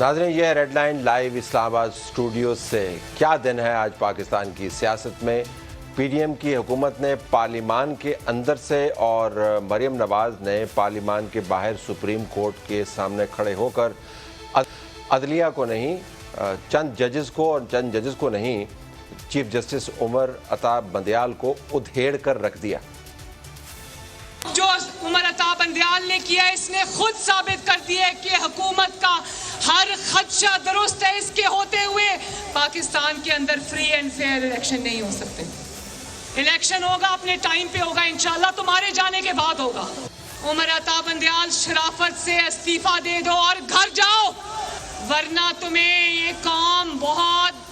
ناظرین، یہ red line live اسلام آباد اسٹوڈیو سے کیا دن ہے آج پاکستان کی سیاست میں۔ پی ڈی ایم کی حکومت نے پارلیمان کے اندر سے اور مریم نواز نے پارلیمان کے باہر سپریم کورٹ کے سامنے کھڑے ہو کر عدلیہ کو نہیں، چند ججز کو نہیں، چیف جسٹس عمر عطا بندیال کو ادھیڑ کر رکھ دیا۔ جو عمر عطا بندیال نے کیا، اس نے خود ثابت کر دیا کہ حکومت کا ہر خدشہ درست ہے۔ اس کے ہوتے ہوئے پاکستان کے اندر فری اینڈ فیئر الیکشن نہیں ہو سکتے۔ الیکشن ہوگا، اپنے ٹائم پہ ہوگا، انشاءاللہ تمہارے جانے کے بعد ہوگا۔ عمر عطا بندیال شرافت سے استعفیٰ دے دو اور گھر جاؤ، ورنہ تمہیں یہ قوم بہت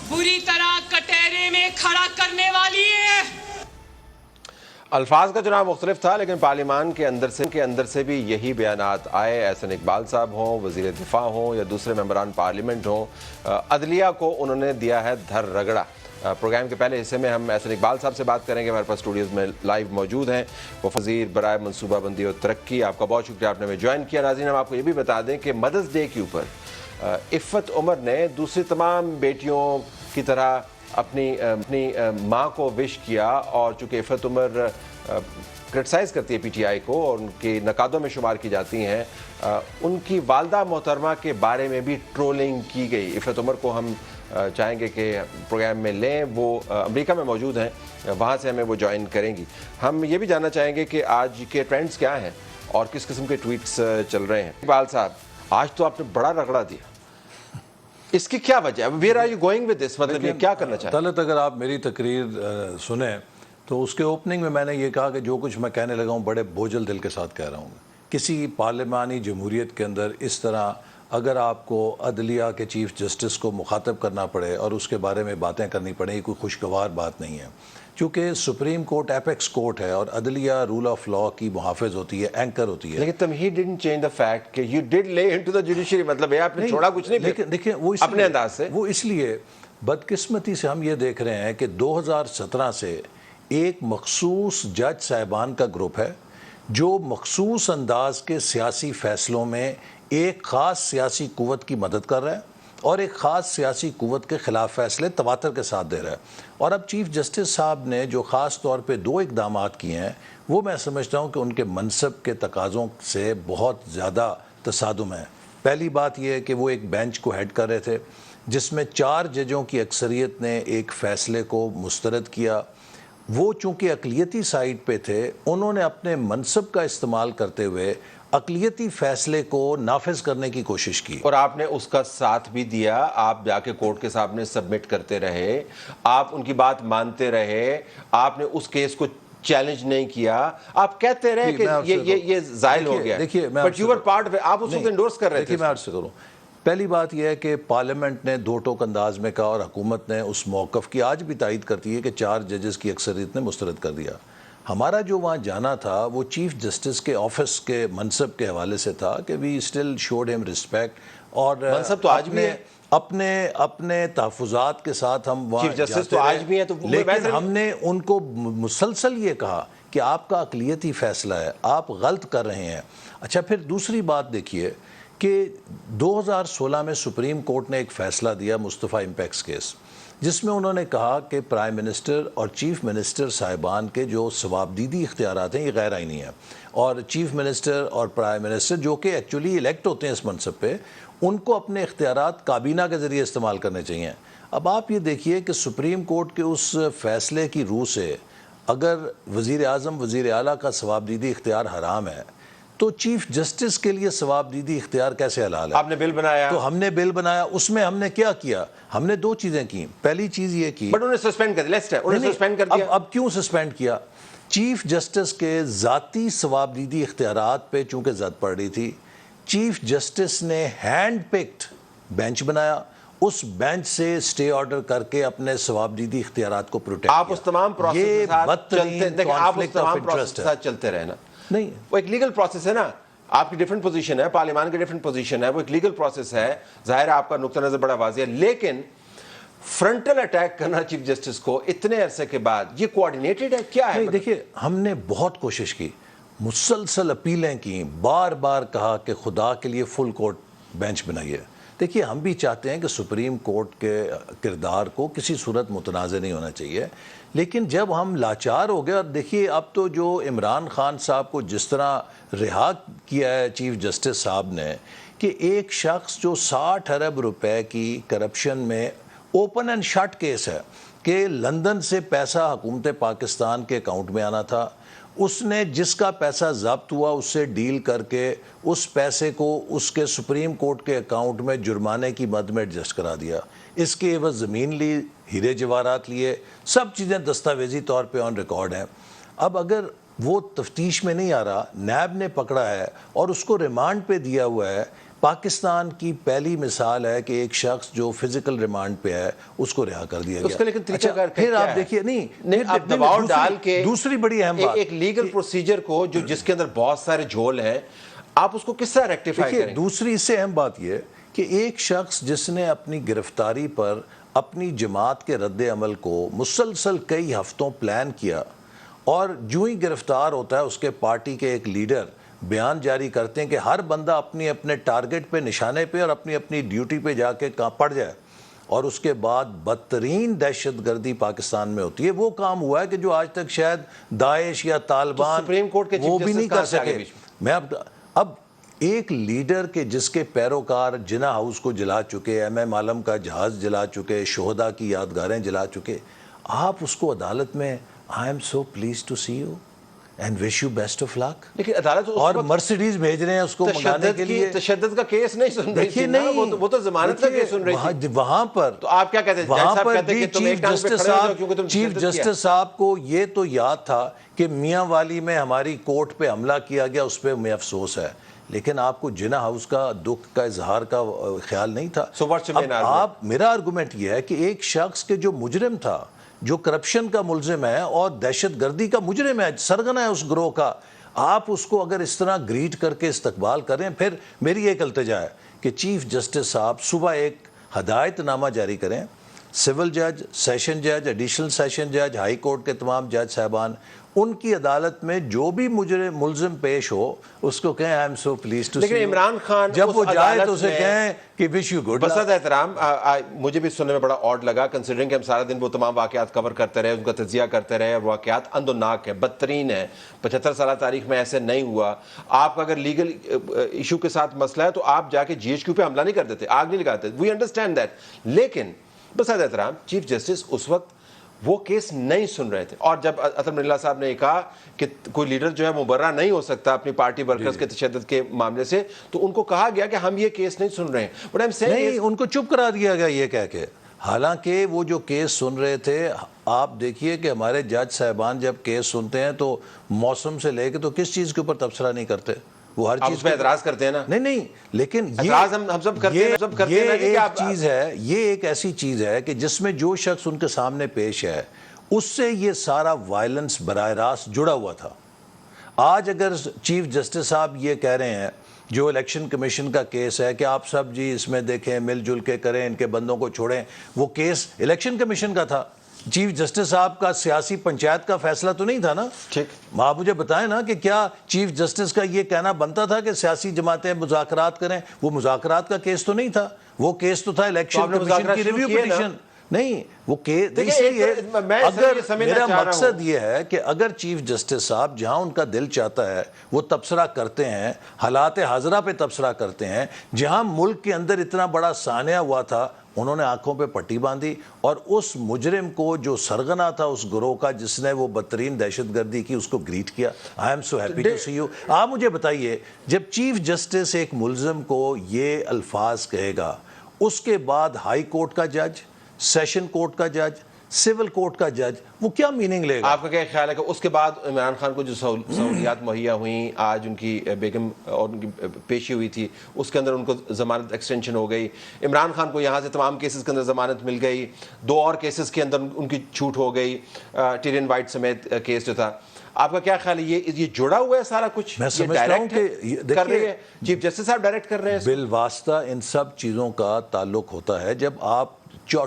بری طرح کٹہرے میں کھڑا کرنے والی ہے۔ الفاظ کا چناؤ مختلف تھا، لیکن پارلیمان کے اندر سے بھی یہی بیانات آئے۔ احسن اقبال صاحب ہوں، وزیر دفاع ہوں یا دوسرے ممبران پارلیمنٹ ہوں، عدلیہ کو انہوں نے دیا ہے دھر رگڑا۔ پروگرام کے پہلے حصے میں ہم احسن اقبال صاحب سے بات کریں گے، ہمارے پاس اسٹوڈیوز میں لائیو موجود ہیں۔ وہ وزیر برائے منصوبہ بندی اور ترقی، آپ کا بہت شکریہ، آپ نے ہمیں جوائن کیا۔ ناظرین، ہم آپ کو یہ بھی بتا دیں کہ مدرس ڈے کے اوپر عفت عمر نے دوسری تمام بیٹیوں کی طرح اپنی ماں کو وش کیا، اور چونکہ عفت عمر کرٹیسائز کرتی ہے پی ٹی آئی کو اور ان کی نقادوں میں شمار کی جاتی ہیں، ان کی والدہ محترمہ کے بارے میں بھی ٹرولنگ کی گئی۔ عفت عمر کو ہم چاہیں گے کہ پروگرام میں لیں، وہ امریکہ میں موجود ہیں، وہاں سے ہمیں وہ جوائن کریں گی۔ ہم یہ بھی جاننا چاہیں گے کہ آج کے ٹرینڈز کیا ہیں اور کس قسم کے ٹویٹس چل رہے ہیں۔ اقبال صاحب، آج تو آپ نے بڑا رگڑا دیا، اس کی کیا وجہ ہے؟ Where are you going with this? مطلب یہ کیا کرنا چاہتے ہیں؟ طلعت، اگر آپ میری تقریر سنیں تو اس کے اوپننگ میں نے یہ کہا کہ جو کچھ میں کہنے لگا ہوں بڑے بوجھل دل کے ساتھ کہہ رہا ہوں۔ کسی پارلیمانی جمہوریت کے اندر اس طرح اگر آپ کو عدلیہ کے چیف جسٹس کو مخاطب کرنا پڑے اور اس کے بارے میں باتیں کرنی پڑیں، یہ کوئی خوشگوار بات نہیں ہے۔ چونکہ سپریم کورٹ ایپیکس کورٹ ہے اور عدلیہ رول آف لا کی محافظ ہوتی ہے، اینکر ہوتی ہے۔ لیکن تم ہی ڈڈنٹ چینج دا فیکٹ کہ یو ڈڈ لے انٹو دا جوڈیشری، مطلب یہ آپ نے چھوڑا کچھ نہیں، لیکن دیکھیں وہ اپنے انداز سے وہ اس لیے بدقسمتی سے ہم یہ دیکھ رہے ہیں کہ 2017 سے ایک مخصوص جج صاحبان کا گروپ ہے جو مخصوص انداز کے سیاسی فیصلوں میں ایک خاص سیاسی قوت کی مدد کر رہا ہے اور ایک خاص سیاسی قوت کے خلاف فیصلے تواتر کے ساتھ دے رہا ہے۔ اور اب چیف جسٹس صاحب نے جو خاص طور پہ 2 اقدامات کیے ہیں، وہ میں سمجھتا ہوں کہ ان کے منصب کے تقاضوں سے بہت زیادہ تصادم ہے۔ پہلی بات یہ ہے کہ وہ ایک بینچ کو ہیڈ کر رہے تھے جس میں 4 ججوں کی اکثریت نے ایک فیصلے کو مسترد کیا۔ وہ چونکہ اقلیتی سائٹ پہ تھے، انہوں نے اپنے منصب کا استعمال کرتے ہوئے اقلیتی فیصلے کو نافذ کرنے کی کوشش کی، اور آپ نے اس کا ساتھ بھی دیا۔ آپ جا کے کورٹ کے سامنے سبمٹ کرتے رہے، آپ ان کی بات مانتے رہے، آپ نے اس کیس کو چیلنج نہیں کیا، آپ کہتے رہے کہ یہ زائل ہو گیا، بٹ یو ور پارٹ، آپ اس کو انڈورس کر رہے تھے۔ میں عرض کروں، پہلی بات یہ ہے کہ پارلیمنٹ نے 2 ٹوک انداز میں کہا اور حکومت نے اس موقف کی آج بھی تائید کرتی ہے کہ 4 ججز کی اکثریت نے مسترد کر دیا۔ ہمارا جو وہاں جانا تھا وہ چیف جسٹس کے آفس کے منصب کے حوالے سے تھا کہ وی اسٹل شوڈ ہم رسپیکٹ، اور منصب تو آج بھی ہے، اپنے تحفظات کے ساتھ ہم وہاں چیف جسٹس تو آج بھی ہیں، تو لیکن ہم نے ان کو مسلسل یہ کہا کہ آپ کا اقلیتی فیصلہ ہے، آپ غلط کر رہے ہیں۔ اچھا، پھر دوسری بات دیکھیے کہ 2016 میں سپریم کورٹ نے ایک فیصلہ دیا مصطفیٰ امپیکس کیس، جس میں انہوں نے کہا کہ پرائم منسٹر اور چیف منسٹر صاحبان کے جو ثوابدیدی اختیارات ہیں یہ غیر آئینی ہیں، اور چیف منسٹر اور پرائم منسٹر جو کہ ایکچولی الیکٹ ہوتے ہیں اس منصب پہ، ان کو اپنے اختیارات کابینہ کے ذریعے استعمال کرنے چاہیے۔ اب آپ یہ دیکھیے کہ سپریم کورٹ کے اس فیصلے کی روح سے اگر وزیر اعظم وزیر اعلیٰ کا ثوابدیدی اختیار حرام ہے تو چیف جسٹس کے لیے ثوابدیدی اختیار کیسے حلال ہے؟ آپ نے بل بنایا، تو ہم نے بل بنایا، اس میں ہم نے کیا کیا؟ ہم نے 2 چیزیں کی۔ پہلی چیز یہ کی، بٹ انہیں سسپینڈ کر دیا، انہیں سسپینڈ کر دیا۔ اب کیوں سسپینڈ کیا؟ چیف جسٹس کے ذاتی ثوابدیدی اختیارات پہ چونکہ زد پڑ رہی تھی، چیف جسٹس نے ہینڈ پکڈ بینچ بنایا، اس بینچ سے اسٹے آرڈر کر کے اپنے ثوابدیدی اختیارات کو پروٹیکٹ کیا۔ آپ اس تمام پروسیس کے ساتھ چلتے رہے نا؟ نہیں، وہ ایک لیگل پروسیس ہے نا، آپ کی ڈیفرنٹ پوزیشن ہے، پارلیمان کی ڈیفرنٹ پوزیشن ہے، وہ ایک لیگل پروسیس ہے، ظاہر ہے آپ کا نقطہ نظر بڑا واضح ہے، لیکن فرنٹل اٹیک کرنا چیف جسٹس کو اتنے عرصے کے بعد، یہ کوارڈینیٹڈ ہے کیا ہے؟ دیکھیے، ہم نے بہت کوشش کی، مسلسل اپیلیں کی، بار بار کہا کہ خدا کے لیے فل کورٹ بینچ بنائیے، دیکھیے ہم بھی چاہتے ہیں کہ سپریم کورٹ کے کردار کو کسی صورت متنازع نہیں ہونا چاہیے، لیکن جب ہم لاچار ہو گئے، اور دیکھیے اب تو جو عمران خان صاحب کو جس طرح رہا کیا ہے چیف جسٹس صاحب نے، کہ ایک شخص جو 60 ارب روپے کی کرپشن میں اوپن اینڈ شٹ کیس ہے کہ لندن سے پیسہ حکومت پاکستان کے اکاؤنٹ میں آنا تھا، اس نے جس کا پیسہ ضبط ہوا اس سے ڈیل کر کے اس پیسے کو اس کے سپریم کورٹ کے اکاؤنٹ میں جرمانے کی مد میں ایڈجسٹ کرا دیا، اس کے عوض زمین لی، ہیرے جواہرات لیے، سب چیزیں دستاویزی طور پہ آن ریکارڈ ہیں۔ اب اگر وہ تفتیش میں نہیں آ رہا، نیب نے پکڑا ہے اور اس کو ریمانڈ پہ دیا ہوا ہے، پاکستان کی پہلی مثال ہے کہ ایک شخص جو فزیکل ریمانڈ پہ ہے اس کو رہا کر دیا گیا۔ اس کا لیکن طریقہ کار پھر کیا آپ ہے؟ دیکھیے نہیں آپ دباؤ ڈال کے دوسری بڑی اہم بات، ایک لیگل پروسیجر کو جو جس کے اندر بہت سارے جھول ہیں، آپ اس کو کس طرح ریکٹیفائی دیکھیے کریں؟ دوسری اس سے اہم بات یہ کہ ایک شخص جس نے اپنی گرفتاری پر اپنی جماعت کے رد عمل کو مسلسل کئی ہفتوں پلان کیا، اور جو ہی گرفتار ہوتا ہے اس کے پارٹی کے ایک لیڈر بیان جاری کرتے ہیں کہ ہر بندہ اپنے ٹارگٹ پہ، نشانے پہ اور اپنی ڈیوٹی پہ جا کے پڑ جائے، اور اس کے بعد بدترین دہشت گردی پاکستان میں ہوتی ہے۔ وہ کام ہوا ہے کہ جو آج تک شاید داعش یا طالبان سپریم کورٹ کے وہ چیف بھی نہیں جسٹس کر کہاں سے آگے سکے۔ بیچ میں اب ایک لیڈر کے جس کے پیروکار جنا ہاؤس کو جلا چکے، ایم عالم کا جہاز جلا چکے، شہداء کی یادگاریں جلا چکے، آپ اس کو عدالت میں I am so pleased to see you and wish you best of luck, لیکن عدالت اور مرسیڈیز بھیج رہے ہیں اس کو منگانے کے لیے۔ تشدد کا کیس نہیں سن رہی تھی دیکھیے نا، نہیں، وہ تو ضمانت کا کیس سن رہی تھی۔ وہاں پر تو آپ کیا کہتے ہیں؟ جج وہاں صاحب پر کہتے ہیں بھی کہ تم ایک چیف ٹانگ پہ جسٹس کھڑے ہو جاؤ صاحب کیونکہ تم چیف تشدد کیا۔ جسٹس صاحب کو یہ تو یاد تھا کہ میاں والی میں ہماری کورٹ پہ حملہ کیا گیا، اس پہ میں افسوس ہے، لیکن آپ کو جنا ہاؤس کا دکھ کا اظہار کا خیال نہیں تھا۔ So what's your main اب argument? میرا آرگومنٹ یہ ہے کہ ایک شخص کے جو مجرم تھا، جو کرپشن کا ملزم ہے اور دہشت گردی کا مجرم ہے، سرغنہ ہے اس گروہ کا، آپ اس کو اگر اس طرح گریٹ کر کے استقبال کریں، پھر میری ایک التجا ہے کہ چیف جسٹس صاحب صبح ایک ہدایت نامہ جاری کریں، سول جج، سیشن جج، ایڈیشنل سیشن جج، ہائی کورٹ کے تمام جج صاحبان، ان کی عدالت میں جو بھی ملزم پیش ہو اس کو کہیں I am so pleased to see you. لیکن عمران خان جب وہ جائے تو اسے میں کہیں کہ وش یو گڈ لک۔ بسط احترام، مجھے بھی سننے میں بڑا آڈ لگا، کنسیڈرنگ کہ ہم سارا دن وہ تمام واقعات کور کرتے رہے، ان کا تجزیہ کرتے رہے، واقعات اندوناک ہیں، بدترین ہیں، 75 سالہ تاریخ میں ایسے نہیں ہوا۔ آپ کا اگر لیگل ایشو کے ساتھ مسئلہ ہے تو آپ جا کے جی ایچ کیو پہ حملہ نہیں کر دیتے، آگ نہیں لگاتے، وی انڈرسٹینڈ دیٹ، لیکن بسط احترام چیف جسٹس اس وقت وہ کیس نہیں سن رہے تھے، اور جب اطہر من اللہ صاحب نے کہا کہ کوئی لیڈر جو ہے مبرہ نہیں ہو سکتا اپنی پارٹی ورکرز کے تشدد کے معاملے سے، تو ان کو کہا گیا کہ ہم یہ کیس نہیں سن رہے ہیں، بٹ نہیں، ان کو چپ کرا دیا گیا یہ کہہ کے، حالانکہ وہ جو کیس سن رہے تھے، آپ دیکھیے کہ ہمارے جج صاحبان جب کیس سنتے ہیں تو موسم سے لے کے تو کس چیز کے اوپر تبصرہ نہیں کرتے، وہ ہر چیز پہ اعتراض کرتے ہیں نا۔ نہیں، لیکن اعتراض ہم سب کرتے ہیں، سب کرتے ہیں کہ ایک چیز ہے، یہ ایک ایسی چیز ہے کہ جس میں جو شخص ان کے سامنے پیش ہے اس سے یہ سارا وائلنس براہ راست جڑا ہوا تھا۔ آج اگر چیف جسٹس صاحب یہ کہہ رہے ہیں، جو الیکشن کمیشن کا کیس ہے کہ آپ سب جی اس میں دیکھیں، مل جل کے کریں، ان کے بندوں کو چھوڑیں، وہ کیس الیکشن کمیشن کا تھا، چیف جسٹس صاحب کا سیاسی پنچایت کا فیصلہ تو نہیں تھا نا۔ ٹھیک، آپ مجھے بتائیں نا کہ کیا چیف جسٹس کا یہ کہنا بنتا تھا کہ سیاسی جماعتیں مذاکرات کریں؟ وہ مذاکرات کا کیس تو نہیں تھا، وہ کیس تو تھا الیکشن کمیشن کی ریویو پٹیشن۔ نہیں، وہ کیس اس لیے اگر میرا مقصد یہ ہے کہ اگر چیف جسٹس صاحب جہاں ان کا دل چاہتا ہے وہ تبصرہ کرتے ہیں، حالات حاضرہ پہ تبصرہ کرتے ہیں، جہاں ملک کے اندر اتنا بڑا سانحہ ہوا تھا، انہوں نے آنکھوں پہ پٹی باندھی اور اس مجرم کو جو سرغنہ تھا اس گروہ کا جس نے وہ بدترین دہشت گردی کی، اس کو گریٹ کیا۔ I am so happy to see you. آپ مجھے بتائیے، جب چیف جسٹس ایک ملزم کو یہ الفاظ کہے گا، اس کے بعد ہائی کورٹ کا جج، سیشن کورٹ کا جج، سول کورٹ کا جج، وہ کیا میننگ لے گا؟ آپ کا کیا خیال ہے کہ اس کے بعد عمران خان کو جو سہولیات مہیا ہوئیں، آج ان کی بیگم اور ان کی پیشی ہوئی تھی، اس کے اندر ان کو ضمانت ایکسٹینشن ہو گئی، عمران خان کو یہاں سے تمام کیسز کے اندر ضمانت مل گئی، 2 اور کیسز کے اندر ان کی چھوٹ ہو گئی، ٹیرین وائٹ سمیت کیس جو تھا، آپ کا کیا خیال ہے یہ جڑا ہوا ہے سارا کچھ؟ میں سمجھتا ہوں کہ کر رہی ہے چیف جسٹس صاحب ڈائریکٹ کر رہے ہیں؟ بالواسطہ ان سب چیزوں کا تعلق ہوتا ہے۔ جب آپ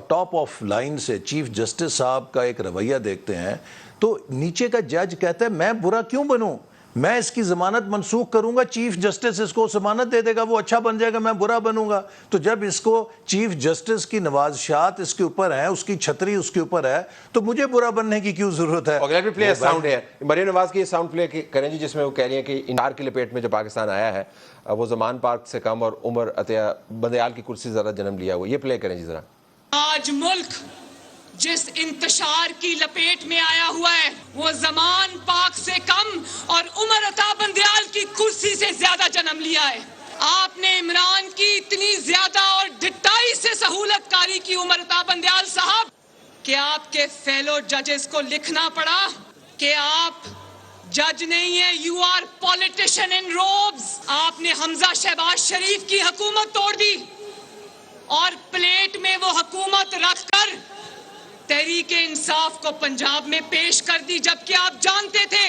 ٹاپ آف لائن سے چیف جسٹس صاحب کا ایک رویہ دیکھتے ہیں تو نیچے کا جج کہتا ہے میں برا کیوں بنوں، میں اس کی ضمانت منسوخ کروں گا, چیف جسٹس اس کو ضمانت دے دے گا, وہ اچھا بن جائے گا, میں برا بنوں گا. تو جب اس کو چیف جسٹس کی نوازشات اس کے اوپر ہیں, اس کی چھتری اس کے اوپر ہے, تو مجھے برا بننے کی کیوں ضرورت ہے؟ Okay, let me play a sound ہے مریم نواز کی, یہ ساؤنڈ پلے کریں جی, جس میں وہ کہہ رہی ہیں کہ انار کی لپیٹ میں جو پاکستان آیا ہے وہ زمان پارک سے کم اور عمر عطیہ بندیال کی کرسی زیادہ جنم لیا ہوا. یہ پلے کریں جی ذرا. آج ملک جس انتشار کی لپیٹ میں آیا ہوا ہے وہ زمان پاک سے کم اور عمر عطا بندیال کی کرسی سے زیادہ جنم لیا ہے. آپ نے عمران کی اتنی زیادہ اور ڈٹائی سے سہولت کاری کی عمر عطا بندیال صاحب کہ آپ کے فیلو ججز کو لکھنا پڑا کہ آپ جج نہیں ہیں, یو آر پولیٹیشن ان روبز. آپ نے حمزہ شہباز شریف کی حکومت توڑ دی اور پلیٹ میں وہ حکومت رکھ کر تحریک انصاف کو پنجاب میں پیش کر دی, جبکہ آپ جانتے تھے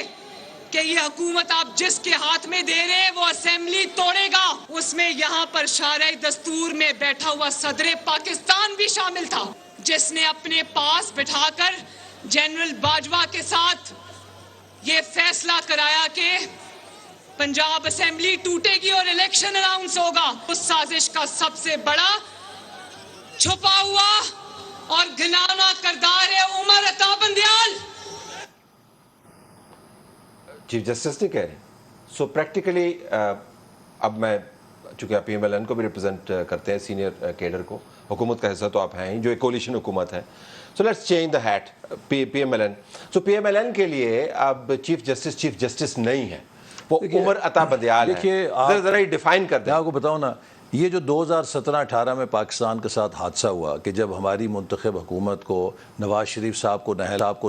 کہ یہ حکومت آپ جس کے ہاتھ میں دے رہے ہیں وہ اسمبلی توڑے گا. اس میں یہاں پر شارع دستور میں بیٹھا ہوا صدر پاکستان بھی شامل تھا, جس نے اپنے پاس بٹھا کر جنرل باجوہ کے ساتھ یہ فیصلہ کرایا کہ پنجاب اسمبلی ٹوٹے گی اور الیکشن اناؤنس ہوگا. اس سازش کا سب سے بڑا چھپا ہوا اور گھناؤنا کردار ہے عمر عطا بندیال. چیف جسٹس نہیں کہہ رہے. سو پریکٹیکلی اب میں چونکہ آپ پی ایم ایل این کو بھی ریپرزینٹ کرتے ہیں, سینئر کیڈر کو, حکومت کا حصہ تو آپ ہیں ہی, جو ایک کولیشن حکومت ہے. So let's change the hat. P M L N, so P M L N کے لیے اب چیف جسٹس نہیں ہے, وہ عمر عطا بندیال ہے. دیکھیے ذرا یہ ڈیفائن کر دیں. میں آپ کو بتاؤں نا, یہ جو 2017-18 میں پاکستان کے ساتھ حادثہ ہوا کہ جب ہماری منتخب حکومت کو نواز شریف صاحب کو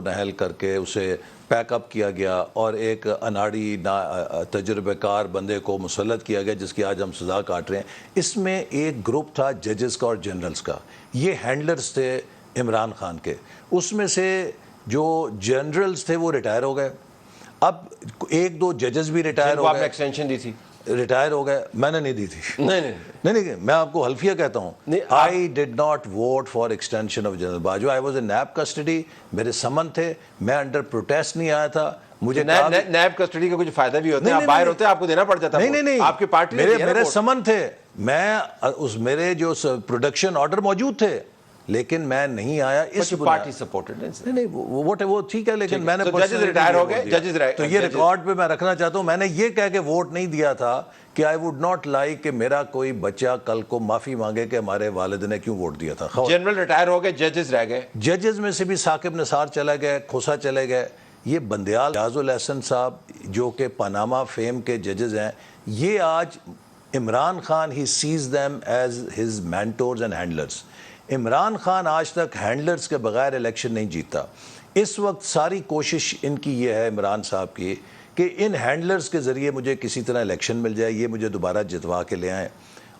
نہل کر کے اسے پیک اپ کیا گیا اور ایک اناڑی تجربہ کار بندے کو مسلط کیا گیا جس کی آج ہم سزا کاٹ رہے ہیں, اس میں ایک گروپ تھا ججز کا اور جنرلز کا. یہ ہینڈلرز تھے عمران خان کے. اس میں سے جو جنرلز تھے وہ ریٹائر ہو گئے, اب ایک دو ججز بھی ریٹائر ہو آپ نے گئے. ایکسٹینشن دی تھی, ریٹائر ہو گئے, میں نے نہیں دی تھی. نہیں, میں آپ کو حلفیہ کہتا ہوں. I did not vote for extension of general Bajwa. I was a NAB custody, میرے سمن تھے, میں انڈر پروٹیسٹ نہیں آیا تھا. مجھے نیب کسٹڈی کا کچھ فائدہ بھی ہوتا ہے, آپ باہر ہوتے ہیں, آپ کو دینا پڑ جاتا ہے. نہیں, آپ کی پارٹی میرے سمن تھے, میں اس میرے جو پروڈکشن آرڈر موجود تھے, لیکن میں نہیں آیا. اس پارٹی سپورٹڈ نہیں, وہ ٹھیک ہے, لیکن میں نے ججز ریٹائر ہو گئے, ججز تو یہ ریکارڈ پہ میں رکھنا چاہتا ہوں. میں نے یہ کہہ کے ووٹ نہیں دیا تھا کہ آئی ووڈ ناٹ لائک کہ میرا کوئی بچہ کل کو معافی مانگے کہ ہمارے والد نے کیوں ووٹ دیا تھا. جنرل ریٹائر ہو گئے, ججز رہ گئے. ججز میں سے بھی ثاقب نثار چلے گئے, کھوسا چلے گئے. یہ بندیال ریاض الحسن صاحب جو کہ پاناما فیم کے ججز ہیں, یہ آج عمران خان ہی sees them as his mentors and handlers. Imran Khan آج تک ہینڈلرز کے بغیر الیکشن نہیں جیتا. اس وقت ساری کوشش ان کی یہ ہے, عمران صاحب کی, کہ ان ہینڈلرز کے ذریعے مجھے کسی طرح الیکشن مل جائے, یہ مجھے دوبارہ جتوا کے لے آئیں.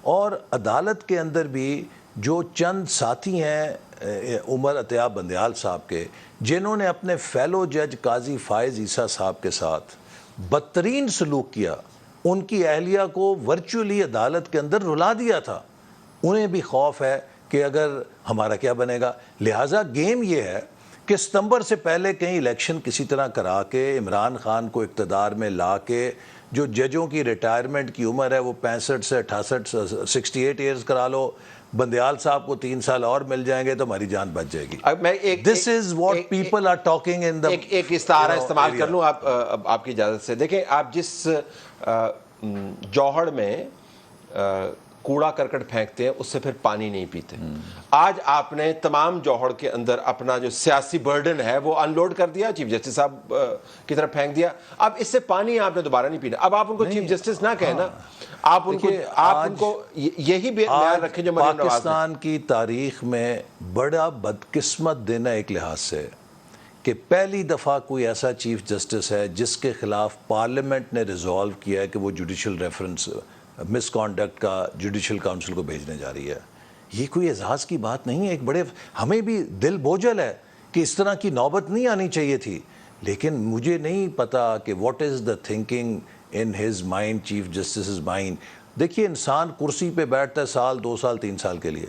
اور عدالت کے اندر بھی جو چند ساتھی ہیں عمر عطیہ بندیال صاحب کے, جنہوں نے اپنے فیلو جج قاضی فائز عیسیٰ صاحب کے ساتھ بدترین سلوک کیا, ان کی اہلیہ کو ورچولی عدالت کے اندر رلا دیا تھا, انہیں بھی خوف ہے کہ اگر ہمارا کیا بنے گا. لہٰذا گیم یہ ہے کہ ستمبر سے پہلے کہیں الیکشن کسی طرح کرا کے عمران خان کو اقتدار میں لا کے, جو ججوں کی ریٹائرمنٹ کی عمر ہے وہ 65 سے 68 68 ایئرز کرا لو, بندیال صاحب کو 3 سال اور مل جائیں گے تو ہماری جان بچ جائے گی. This is what people are talking in the. ایک استعارہ استعمال کر لوں آپ کی اجازت سے. دیکھیں, آپ جس جوہڑ میں کوڑا کرکٹ پھینکتے ہیں اس سے پھر پانی نہیں پیتے. آج آپ نے تمام جوہڑ کے اندر اپنا جو سیاسی برڈن ہے وہ ان لوڈ کر دیا, چیف جسٹس صاحب کی طرف پھینک دیا. اب اس سے پانی آپ نے دوبارہ نہیں پینا. اب آپ ان کو چیف جسٹس نہ کہیں نا, آپ ان کو یہی بیان رکھیں جو پاکستان کی تاریخ میں بڑا بدقسمت دن ہے ایک لحاظ سے کہ پہلی دفعہ کوئی ایسا چیف جسٹس ہے جس کے خلاف پارلیمنٹ نے ریزالو کیا ہے کہ وہ جوڈیشل ریفرنس مس کانڈکٹ کا جوڈیشل کاؤنسل کو بھیجنے جا رہی ہے. یہ کوئی اعزاز کی بات نہیں ہے. ایک بڑے ہمیں بھی دل بوجھل ہے کہ اس طرح کی نوبت نہیں آنی چاہیے تھی, لیکن مجھے نہیں پتا کہ what is the thinking in his mind, chief justice mind. دیکھیے, انسان کرسی پہ بیٹھتا ہے سال 2 سال 3 سال کے لیے,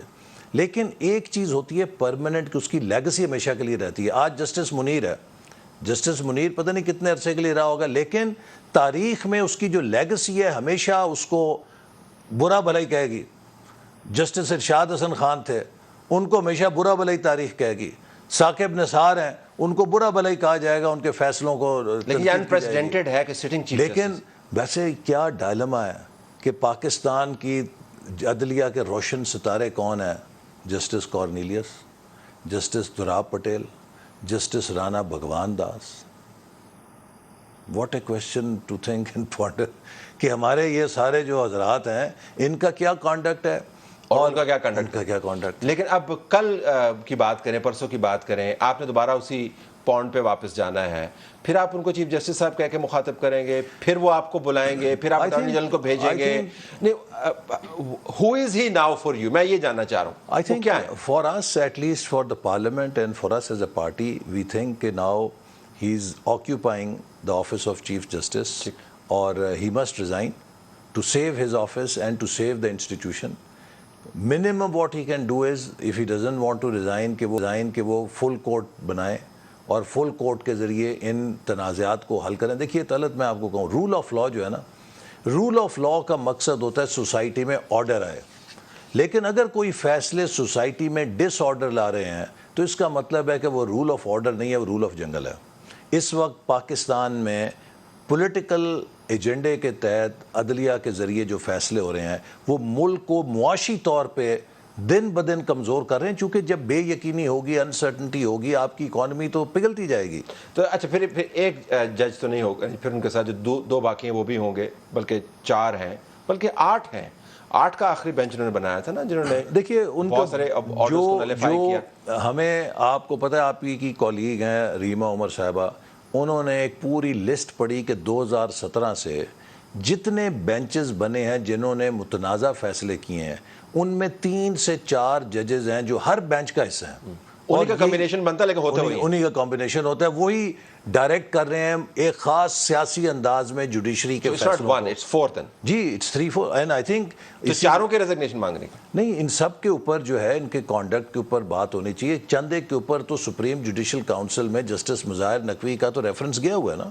لیکن ایک چیز ہوتی ہے پرماننٹ کہ اس کی لیگسی ہمیشہ کے لیے رہتی ہے. آج جسٹس منیر ہے, جسٹس منیر پتہ نہیں کتنے عرصے کے لیے رہا ہوگا، لیکن تاریخ میں اس کی جو لیگسی ہے ہمیشہ اس کو برا بھلا ہی کہے گی. جسٹس ارشاد حسن خان تھے، ان کو ہمیشہ برا بھلا ہی تاریخ کہے گی. ثاقب نثار ہیں، ان کو برا بھلا ہی کہا جائے گا، ان کے فیصلوں کو لیکن یہ انپریسیڈنٹڈ ہے کہ سٹنگ چیف لیکن ویسے کیا ڈائلما ہے کہ پاکستان کی عدلیہ کے روشن ستارے کون ہیں؟ Justice Cornelius, justice Dorab Patel, justice Rana Bhagwan Das. What a question to think and ponder کہ ہمارے یہ سارے جو حضرات ہیں ان کا کیا کانڈکٹ ہے اور ان کا کیا کانڈکٹ. لیکن اب کل کی بات کریں، پرسوں کی بات کریں، آپ نے دوبارہ اسی پوائنٹ پہ واپس جانا ہے، پھر آپ ان کو چیف جسٹس صاحب کہہ کے مخاطب کریں گے، پھر وہ آپ کو بلائیں گے، پھر آپ اٹارنی جنرل کو بھیجیں گے. ہو از ہی ناؤ فار یو؟ میں یہ جاننا چاہ رہا ہوں. I think for us, at least for the parliament and for us as a party, we think that now he's occupying the office of Chief Justice, or he must resign to save his office and to save the institution. Minimum what he can do is, if he doesn't want to resign, کہ وہ full court بنائے اور full court کے ذریعے ان تنازعات کو حل کریں. دیکھیے طلعت، میں آپ کو کہوں، رول آف لا جو ہے نا، رول آف لا کا مقصد ہوتا ہے سوسائٹی میں آرڈر آئے. لیکن اگر کوئی فیصلے سوسائٹی میں ڈس آرڈر لا رہے ہیں تو اس کا مطلب ہے کہ وہ رول آف آرڈر نہیں ہے، وہ رول آف جنگل ہے. اس وقت پاکستان میں پولیٹیکل ایجنڈے کے تحت عدلیہ کے ذریعے جو فیصلے ہو رہے ہیں وہ ملک کو معاشی طور پہ دن بدن کمزور کر رہے ہیں، چونکہ جب بے یقینی ہوگی، انسرٹنٹی ہوگی، آپ کی اکانومی تو پگھلتی جائے گی. تو اچھا، پھر ایک جج تو نہیں ہوگا، پھر ان کے ساتھ جو دو باقی ہیں وہ بھی ہوں گے، بلکہ 4 ہیں، بلکہ 8 ہیں. 8 کا آخری بینچ انہوں نے بنایا تھا نا، جنہوں نے دیکھیے ان بہت سارے آرڈرز کو نلیفائی کیا. ہمیں آپ کو پتہ ہے، آپ کی کولیگ ہیں ریما عمر صاحبہ، انہوں نے ایک پوری لسٹ پڑھی کہ 2017 سے جتنے بینچز بنے ہیں جنہوں نے متنازع فیصلے کیے ہیں، ان میں 3 سے 4 ججز ہیں جو ہر بینچ کا حصہ ہیں. انہی کا کمبینیشن بنتا ہے، لیکن ہوتا وہی ہے. انہی کا کمبینیشن ہوتا ہے، وہی ڈائریکٹ کر رہے ہیں ایک خاص سیاسی انداز میں جوڈیشری کے فیصلوں کو. It's 4th. جی اٹس 3 4 اینڈ آئی تھنک چاروں کے ریزگنیشن مانگنے کی نہیں، ان سب کے اوپر جو ہے ان کے کانڈکٹ کے اوپر بات ہونی چاہیے. چند ایک کے اوپر تو سپریم جوڈیشل کاؤنسل میں جسٹس مظاہر نقوی کا تو ریفرنس گیا ہوا ہے نا،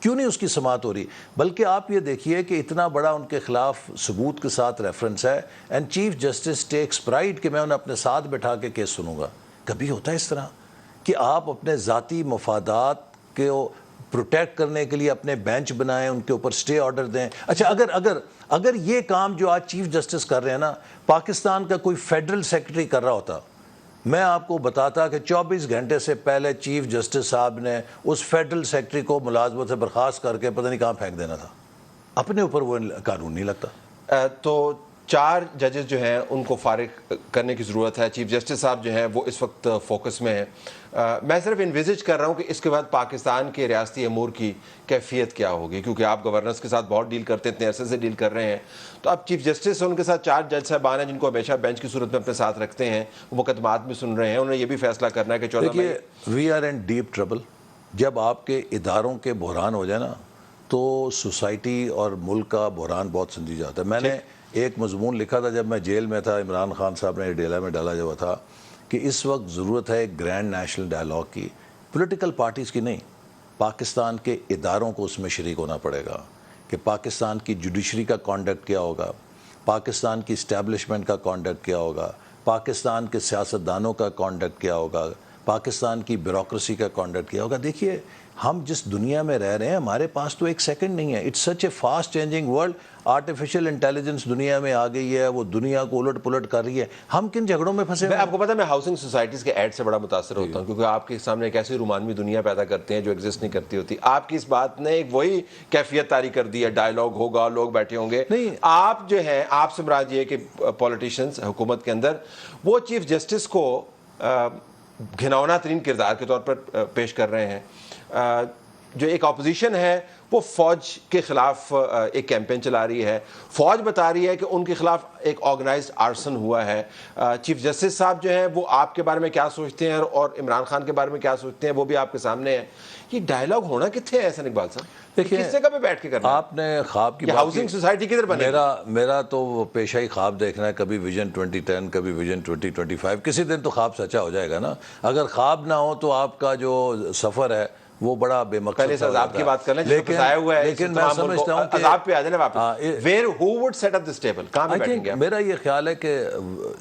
کیوں نہیں اس کی سماعت ہو رہی؟ بلکہ آپ یہ دیکھیے کہ اتنا بڑا ان کے خلاف ثبوت کے ساتھ ریفرنس ہے، and chief justice takes pride کہ میں انہیں اپنے ساتھ بٹھا کے کیس سنوں گا. کبھی ہوتا ہے اس طرح کہ آپ اپنے ذاتی مفادات کو پروٹیکٹ کرنے کے لیے اپنے بینچ بنائیں، ان کے اوپر سٹے آرڈر دیں؟ اچھا، اگر یہ کام جو آج چیف جسٹس کر رہے ہیں نا، پاکستان کا کوئی فیڈرل سیکرٹری کر رہا ہوتا، میں آپ کو بتاتا کہ 24 گھنٹے سے پہلے چیف جسٹس صاحب نے اس فیڈرل سیکرٹری کو ملازمت سے برخاست کر کے پتہ نہیں کہاں پھینک دینا تھا. اپنے اوپر وہ قانون نہیں لگتا. تو 4 ججز جو ہیں ان کو فارغ کرنے کی ضرورت ہے. چیف جسٹس صاحب جو ہیں وہ اس وقت فوکس میں ہیں. میں صرف انویزج کر رہا ہوں کہ اس کے بعد پاکستان کے ریاستی امور کی کیفیت کیا ہوگی، کیونکہ آپ گورنرز کے ساتھ بہت ڈیل کرتے ہیں، اتنے عرصے سے ڈیل کر رہے ہیں. تو آپ چیف جسٹس ان کے ساتھ 4 جج صاحبان ہیں جن کو ہمیشہ بینچ کی صورت میں اپنے ساتھ رکھتے ہیں، وہ مقدمات بھی سن رہے ہیں. انہوں نے یہ بھی فیصلہ کرنا ہے کہ 14 دیکھیے، we are in deep trouble. جب آپ کے اداروں کے بحران ہو جائے نا تو سوسائٹی اور ملک کا بحران بہت سنجی جاتا ہے. میں نے ایک مضمون لکھا تھا جب میں جیل میں تھا، عمران خان صاحب نے ڈیلا میں ڈالا جب تھا، کہ اس وقت ضرورت ہے ایک گرینڈ نیشنل ڈائلاگ کی، پولیٹیکل پارٹیز کی نہیں، پاکستان کے اداروں کو اس میں شریک ہونا پڑے گا کہ پاکستان کی جوڈیشری کا کانڈکٹ کیا ہوگا، پاکستان کی اسٹیبلشمنٹ کا کانڈکٹ کیا ہوگا، پاکستان کے سیاستدانوں کا کانڈکٹ کیا ہوگا، پاکستان کی بیوروکریسی کا کانڈکٹ کیا ہوگا. دیکھیے، ہم جس دنیا میں رہ رہے ہیں ہمارے پاس تو ایک سیکنڈ نہیں ہے. It's such a fast changing world. Artificial intelligence دنیا میں آ گئی ہے، وہ دنیا کو الٹ پلٹ کر رہی ہے. ہم کن جھگڑوں میں پھنسے ہوئے ہیں؟ آپ کو پتا ہے میں ہاؤسنگ سوسائٹیز کے ایڈ سے بڑا متاثر ہوتا ہوں، کیونکہ آپ کے سامنے ایک ایسی رومانوی دنیا پیدا کرتے ہیں جو ایگزسٹ نہیں کرتی ہوتی. آپ کی اس بات نے ایک وہی کیفیت طاری کر دی ہے، ڈائلاگ ہوگا، لوگ بیٹھے ہوں گے. نہیں، آپ جو ہیں، آپ سے مراد یہ کہ پولیٹیشنز حکومت کے اندر وہ چیف جسٹس کو گھناؤنا ترین کردار کے طور پر پیش کر رہے ہیں. جو ایک اپوزیشن ہے وہ فوج کے خلاف ایک کیمپین چلا رہی ہے، فوج بتا رہی ہے کہ ان کے خلاف ایک آرگنائزڈ آرسن ہوا ہے. چیف جسٹس صاحب جو ہیں وہ آپ کے بارے میں کیا سوچتے ہیں اور عمران خان کے بارے میں کیا سوچتے ہیں وہ بھی آپ کے سامنے ہے. یہ ڈائلاگ ہونا کتنے ہے احسن اقبال صاحب؟ دیکھیے، کس جگہ پہ بیٹھ کے کرنا؟ آپ نے خواب کی ہاؤسنگ سوسائٹی کدھر بنے؟ میرا تو پیشہ ہی خواب دیکھنا ہے، کبھی ویژن 2010، کبھی ویژن 2025. کسی دن تو خواب سچا ہو جائے گا نا. اگر خواب نہ ہو تو آپ کا جو سفر ہے وہ بڑا بے مقصد پہلے سے عذاب کی بات کر لیں جو پھنسایا ہوا ہے، لیکن میں سمجھتا ہوں کہ عذاب پہ آ جائیں واپس. Where who would set up this table? کہاں پہ بیٹھیں گے آپ؟ میرا یہ خیال ہے کہ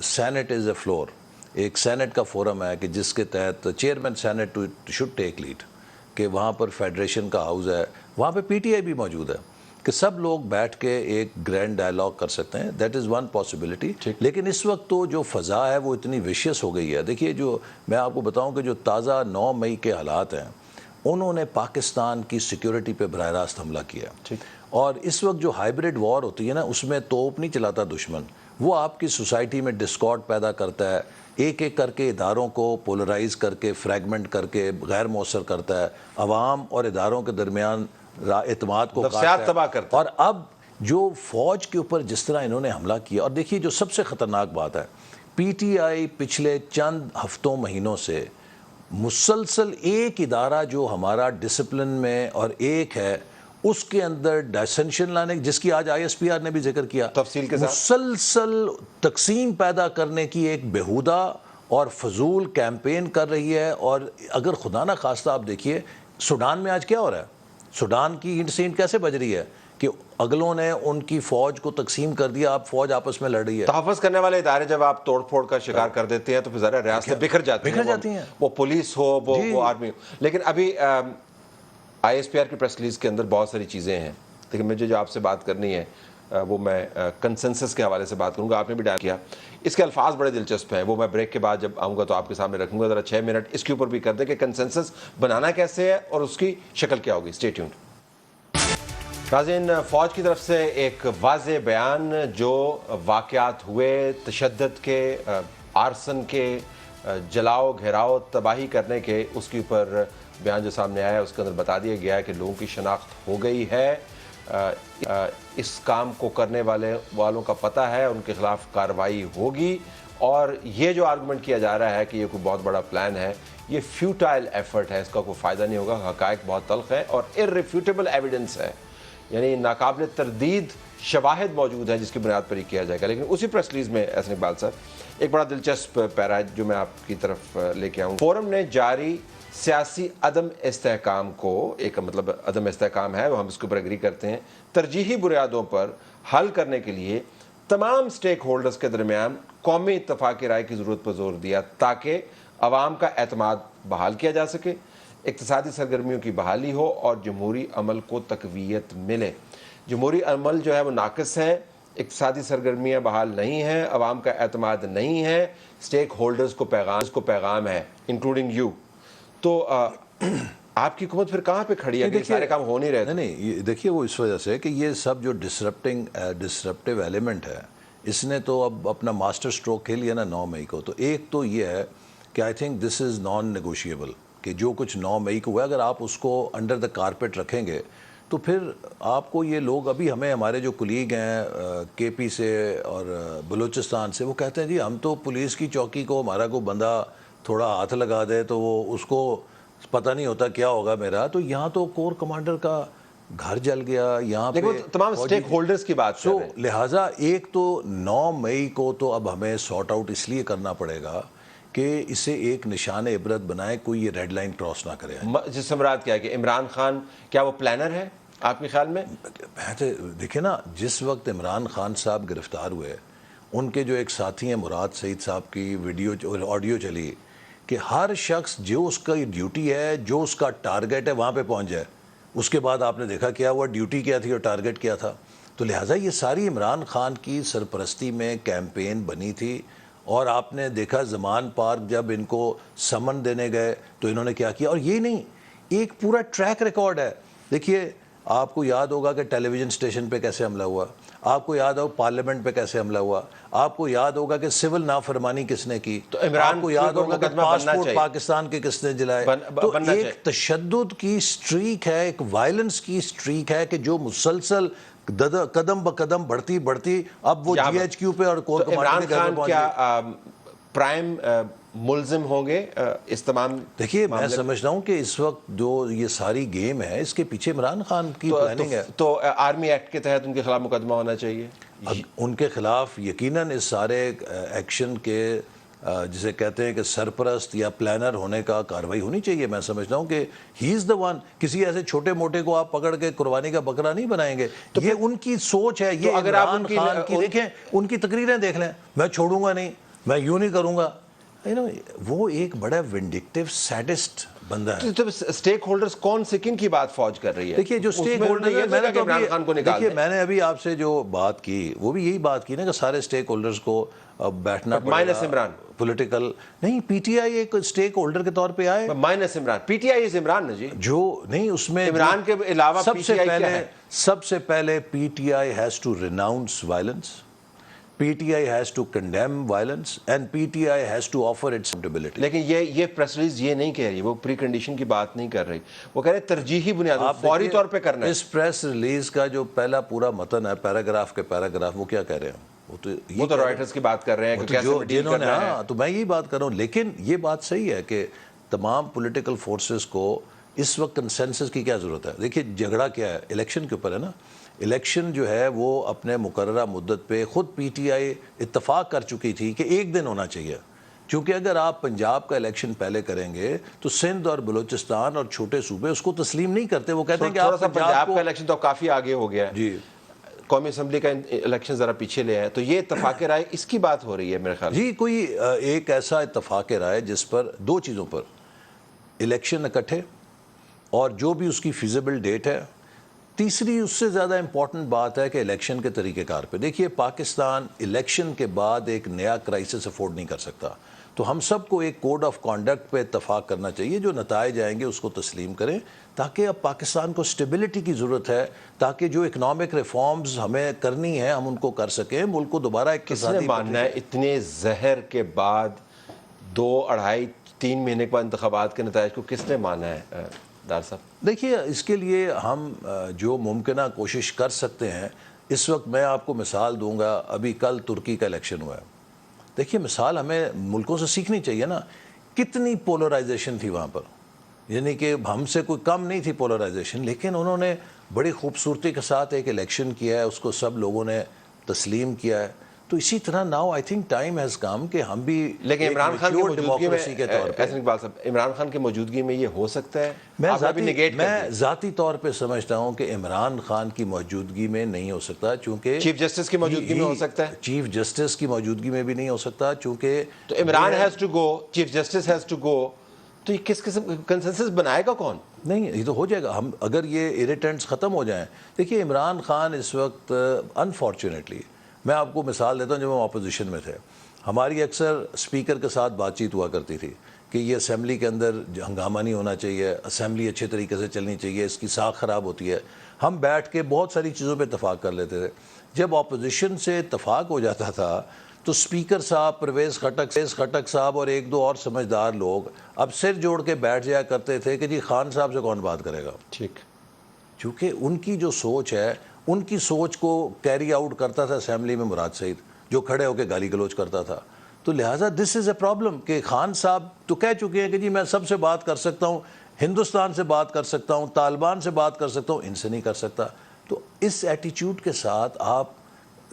سینٹ از اے فلور، ایک سینٹ کا فورم ہے کہ جس کے تحت chairman senate should take lead, کہ وہاں پر فیڈریشن کا ہاؤس ہے، وہاں پہ پی ٹی آئی بھی موجود ہے، کہ سب لوگ بیٹھ کے ایک گرینڈ ڈائلاگ کر سکتے ہیں. That is one possibility. لیکن اس وقت تو جو فضا ہے وہ اتنی ویشیس ہو گئی ہے. دیکھیے جو میں آپ کو بتاؤں کہ جو تازہ 9 مئی کے حالات ہیں، انہوں نے پاکستان کی سیکیورٹی پہ براہ راست حملہ کیا. اور اس وقت جو ہائبرڈ وار ہوتی ہے نا، اس میں توپ نہیں چلاتا دشمن، وہ آپ کی سوسائٹی میں ڈسکارڈ پیدا کرتا ہے، ایک ایک کر کے اداروں کو پولرائز کر کے فریگمنٹ کر کے غیر مؤثر کرتا ہے، عوام اور اداروں کے درمیان اعتماد کو نفسیات تباہ کرتا ہے. اور اب جو فوج کے اوپر جس طرح انہوں نے حملہ کیا، اور دیکھیے جو سب سے خطرناک بات ہے، پی ٹی آئی پچھلے چند ہفتوں مہینوں سے مسلسل ایک ادارہ جو ہمارا ڈسپلن میں اور ایک ہے اس کے اندر ڈائسنشن لانے، جس کی آج آئی ایس پی آر نے بھی ذکر کیا، تفصیل کے ساتھ مسلسل تقسیم پیدا کرنے کی ایک بیہودہ اور فضول کیمپین کر رہی ہے. اور اگر خدا نہ خواستہ آپ دیکھیے سوڈان میں آج کیا ہو رہا ہے، سوڈان کی اینٹ سے اینٹ کیسے بج رہی ہے کہ اگلوں نے ان کی فوج کو تقسیم کر دیا، اب فوج آپس میں لڑ رہی ہے. تحفظ کرنے والے ادارے جب آپ توڑ پھوڑ کا شکار کر دیتے ہیں تو پھر ذرا ریاستیں بکھر جاتی ہیں، وہ پولیس ہو وہ آرمی ہو. لیکن ابھی آئی ایس پی آر کی پریس ریلیز کے اندر بہت ساری چیزیں ہیں، لیکن مجھے جو آپ سے بات کرنی ہے وہ میں کنسنسس کے حوالے سے بات کروں گا. آپ نے بھی ڈائل کیا، اس کے الفاظ بڑے دلچسپ ہیں، وہ میں بریک کے بعد جب آؤں گا تو آپ کے سامنے رکھوں گا. ذرا 6 منٹ اس کے اوپر بھی کر دیں کہ کنسنسس بنانا کیسے ہے اور اس کی شکل کیا ہوگی. Stay tuned. ناظرین، فوج کی طرف سے ایک واضح بیان، جو واقعات ہوئے تشدد کے، آرسن کے، جلاؤ گھیراؤ تباہی کرنے کے، اس کے اوپر بیان جو سامنے آیا ہے اس کے اندر بتا دیا گیا ہے کہ لوگوں کی شناخت ہو گئی ہے، اس کام کو کرنے والوں کا پتہ ہے، ان کے خلاف کارروائی ہوگی. اور یہ جو آرگومنٹ کیا جا رہا ہے کہ یہ کوئی بہت بڑا پلان ہے، یہ فیوٹائل ایفرٹ ہے، اس کا کوئی فائدہ نہیں ہوگا. حقائق بہت تلخ ہے اور irrefutable ایویڈنس ہے، یعنی ناقابل تردید شواہد موجود ہیں جس کی بنیاد پر ہی کیا جائے گا. لیکن اسی پریس ریلیز میں احسن اقبال صاحب ایک بڑا دلچسپ پیرا ہے جو میں آپ کی طرف لے کے آؤں. فورم نے جاری سیاسی عدم استحکام کو، ایک مطلب عدم استحکام ہے، وہ ہم اس کے اوپر ایگری کرتے ہیں، ترجیحی بنیادوں پر حل کرنے کے لیے تمام سٹیک ہولڈرز کے درمیان قومی اتفاق رائے کی ضرورت پر زور دیا تاکہ عوام کا اعتماد بحال کیا جا سکے، اقتصادی سرگرمیوں کی بحالی ہو اور جمہوری عمل کو تقویت ملے. جمہوری عمل جو ہے وہ ناقص ہے، اقتصادی سرگرمیاں بحال نہیں ہیں، عوام کا اعتماد نہیں ہے، سٹیک ہولڈرز کو پیغام ہے انکلوڈنگ یو. تو آپ کی حکومت پھر کہاں پہ کھڑی ہے کہ سارے کام ہو نہیں رہے تھے؟ نہیں، دیکھیے وہ اس وجہ سے کہ یہ سب جو ڈسرپٹیو ایلیمنٹ ہے، اس نے تو اب اپنا ماسٹر سٹروک کھیل لیا نا 9 مئی کو. تو ایک تو یہ ہے کہ I think this is naan negotiable, کہ جو کچھ 9 مئی کو ہوا اگر آپ اس کو انڈر دا کارپیٹ رکھیں گے تو پھر آپ کو یہ لوگ، ابھی ہمارے جو کلیگ ہیں کے پی سے اور بلوچستان سے، وہ کہتے ہیں جی ہم تو پولیس کی چوکی کو ہمارا کوئی بندہ تھوڑا ہاتھ لگا دے تو وہ اس کو پتہ نہیں ہوتا کیا ہوگا میرا. تو یہاں تو کور کمانڈر کا گھر جل گیا، یہاں پہ تمام سٹیک ہولڈرز کی بات سو لہٰذا ایک تو 9 مئی کو تو اب ہمیں سارٹ آؤٹ اس لیے کرنا پڑے گا کہ اسے ایک نشان عبرت بنائے، کوئی یہ ریڈ لائن کراس نہ کرے. جس سے مراد کیا ہے کہ عمران خان کیا وہ پلانر ہے آپ کے خیال میں؟ دیکھیں نا، جس وقت عمران خان صاحب گرفتار ہوئے، ان کے جو ایک ساتھی ہیں مراد سعید صاحب کی ویڈیو آڈیو چلی کہ ہر شخص جو اس کا ڈیوٹی ہے، جو اس کا ٹارگٹ ہے وہاں پہ پہنچ جائے. اس کے بعد آپ نے دیکھا کیا ہوا، ڈیوٹی کیا تھی اور ٹارگٹ کیا تھا. تو لہٰذا یہ ساری عمران خان کی سرپرستی میں کیمپین بنی تھی. اور آپ نے دیکھا زمان پارک جب ان کو سمن دینے گئے تو انہوں نے کیا کیا. اور یہ نہیں، ایک پورا ٹریک ریکارڈ ہے. دیکھیے آپ کو یاد ہوگا کہ ٹیلی ویژن اسٹیشن پہ کیسے حملہ ہوا، آپ کو یاد ہوگا پارلیمنٹ پہ کیسے حملہ ہوا، آپ کو یاد ہوگا کہ سول نافرمانی کس نے کی، تو عمران آپ کو یاد ہوگا کہ پاسپورٹ پاکستان کے کس نے جلائے. تو ایک تشدد کی سٹریک ہے، ایک وائلنس کی سٹریک ہے کہ جو مسلسل قدم بقدم بڑھتی اب وہ جی ایچ کیو پہ اور کور کمانڈر کے گھر پہ پہنچ گئی. پرائم ملزم ہوں گے اس تمام؟ دیکھیے میں سمجھتا ہوں کہ اس وقت جو یہ ساری گیم ہے اس کے پیچھے عمران خان کی پلاننگ ہے. تو آرمی ایکٹ کے تحت ان کے خلاف مقدمہ ہونا چاہیے. ان کے خلاف یقیناً اس سارے ایکشن کے جسے کہتے ہیں کہ سرپرست یا پلانر ہونے کا کارروائی ہونی چاہیے. میں سمجھتا ہوں کہ ہی از دا ون. کسی ایسے چھوٹے موٹے کو آپ پکڑ کے قربانی کا بکرا نہیں بنائیں گے. یہ ان کی سوچ ہے. یہ اگر آپ عمران خان کی دیکھیں, ان کی تقریریں دیکھ لیں, میں چھوڑوں گا نہیں, میں یوں نہیں کروں گا. وہ ایک بڑا ونڈکٹیو سیڈسٹ بندہ ہے. تو سٹیک ہولڈرز کون سے کن کی بات فوج کر رہی ہے؟ دیکھیے جو سٹیک ہولڈر عمران خان کو نکال دیں. میں نے ابھی آپ سے جو بات کی وہ بھی یہی بات کی نا کہ سارے سٹیک ہولڈرز کو بیٹھنا مائنس عمران. پولیٹیکل نہیں, پی ٹی آئی ایک سٹیک ہولڈر کے طور پہ آئے. Minus Imran. P T I is Imran نا جی. جو نہیں اس میں عمران کے علاوہ پی ٹی آئی کیا ہے؟ سب سے پہلے P T I has to renounce violence, P T I has to condemn violence, and P T I has to offer its stability. لیکن یہ پریس ریلیز یہ نہیں کہہ رہی, وہ پری کنڈیشن کی بات نہیں کر رہی, وہ کہہ رہے ترجیحی بنیاد فوری طور پہ کرنا ہے. اس پریس ریلیز کا جو پہلا پورا متن ہے, پیراگراف کے پیراگراف, وہ کیا کہہ رہے ہیں؟ وہ تو رائٹرز کی بات کر رہے ہیں کہ کیسے ڈیل کرنا ہے. تو میں یہی بات کر رہا ہوں. لیکن یہ بات صحیح ہے کہ تمام پولیٹیکل فورسز کو اس وقت کنسنسس کی کیا ضرورت ہے. دیکھیے جھگڑا کیا ہے, الیکشن کے اوپر ہے نا. الیکشن جو ہے وہ اپنے مقررہ مدت پہ خود پی ٹی آئی اتفاق کر چکی تھی کہ ایک دن ہونا چاہیے, کیونکہ اگر آپ پنجاب کا الیکشن پہلے کریں گے تو سندھ اور بلوچستان اور چھوٹے صوبے اس کو تسلیم نہیں کرتے. وہ کہتے ہیں کہ آپ پنجاب کا الیکشن تو کافی آگے ہو گیا ہے جی, قومی اسمبلی کا الیکشن ذرا پیچھے لے آئے, تو یہ اتفاق رائے اس کی بات ہو رہی ہے میرے خیال. جی کوئی ایک ایسا اتفاق رائے جس پر دو چیزوں پر, الیکشن اکٹھے اور جو بھی اس کی فیزیبل ڈیٹ ہے. تیسری اس سے زیادہ امپورٹنٹ بات ہے کہ الیکشن کے طریقہ کار پہ. دیکھیے پاکستان الیکشن کے بعد ایک نیا کرائسس افورڈ نہیں کر سکتا, تو ہم سب کو ایک کوڈ آف کانڈکٹ پہ اتفاق کرنا چاہیے. جو نتائج آئیں گے اس کو تسلیم کریں, تاکہ اب پاکستان کو اسٹیبلٹی کی ضرورت ہے, تاکہ جو اکنامک ریفارمز ہمیں کرنی ہے ہم ان کو کر سکیں, ملک کو دوبارہ ایک کس نے ماننا ہے اتنے زہر کے بعد 2-2.5-3 مہینے کے بعد انتخابات کے نتائج کو کس نے مانا ہے ڈار صاحب؟ دیکھیے اس کے لیے ہم جو ممکنہ کوشش کر سکتے ہیں. اس وقت میں آپ کو مثال دوں گا, ابھی کل ترکی کا الیکشن ہوا ہے. دیکھیے مثال ہمیں ملکوں سے سیکھنی چاہیے نا. کتنی پولرائزیشن تھی وہاں پر, یعنی کہ ہم سے کوئی کم نہیں تھی پولرائزیشن, لیکن انہوں نے بڑی خوبصورتی کے ساتھ ایک الیکشن کیا ہے, اس کو سب لوگوں نے تسلیم کیا ہے. تو اسی طرح now I think time has come کہ ہم بھی, لیکن عمران خان کی موجودگی میں کے طور پہ اقبال صاحب, عمران خان کی موجودگی میں یہ ہو سکتا ہے؟ میں ذاتی طور پہ سمجھتا ہوں کہ عمران خان کی موجودگی میں نہیں ہو سکتا, چونکہ چیف جسٹس کی موجودگی میں ہو سکتا ہے. چیف جسٹس کی موجودگی میں بھی نہیں ہو سکتا, چونکہ تو Imran has to go, chief justice has to go, تو یہ کس قسم کنسنسس بنائے گا کون؟ نہیں, یہ تو ہو جائے گا ہم اگر یہ اریٹنٹس ختم ہو جائیں. دیکھیے عمران خان اس وقت انفارچونیٹلی, میں آپ کو مثال دیتا ہوں, جب ہم اپوزیشن میں تھے ہماری اکثر اسپیکر کے ساتھ بات چیت ہوا کرتی تھی کہ یہ اسمبلی کے اندر ہنگامہ نہیں ہونا چاہیے, اسمبلی اچھے طریقے سے چلنی چاہیے, اس کی ساکھ خراب ہوتی ہے. ہم بیٹھ کے بہت ساری چیزوں پہ اتفاق کر لیتے تھے. جب اپوزیشن سے اتفاق ہو جاتا تھا تو اسپیکر صاحب, پرویز خٹک صاحب اور ایک دو اور سمجھدار لوگ اب سر جوڑ کے بیٹھ جایا کرتے تھے کہ جی خان صاحب سے کون بات کرے گا. ٹھیک, چونکہ ان کی جو سوچ ہے, ان کی سوچ کو کیری آؤٹ کرتا تھا اسمبلی میں مراد سعید, جو کھڑے ہو کے گالی گلوچ کرتا تھا. تو لہٰذا دس از اے پرابلم کہ خان صاحب تو کہہ چکے ہیں کہ جی میں سب سے بات کر سکتا ہوں, ہندوستان سے بات کر سکتا ہوں, طالبان سے بات کر سکتا ہوں, ان سے نہیں کر سکتا. تو اس ایٹیچیوڈ کے ساتھ آپ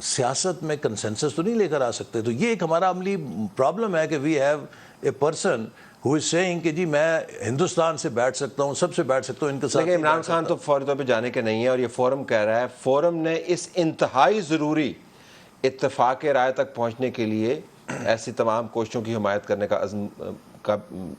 سیاست میں کنسنسس تو نہیں لے کر آ سکتے. تو یہ ایک ہمارا عملی پرابلم ہے کہ we have a person who is saying کہ جی میں ہندوستان سے بیٹھ سکتا ہوں, سب سے بیٹھ سکتا ہوں, ان کے ساتھ. لیکن عمران خان تو فوری طور پہ جانے کے نہیں ہے, اور یہ فورم کہہ رہا ہے, فورم نے اس انتہائی ضروری اتفاق رائے تک پہنچنے کے لیے ایسی تمام کوششوں کی حمایت کرنے کا عزم کا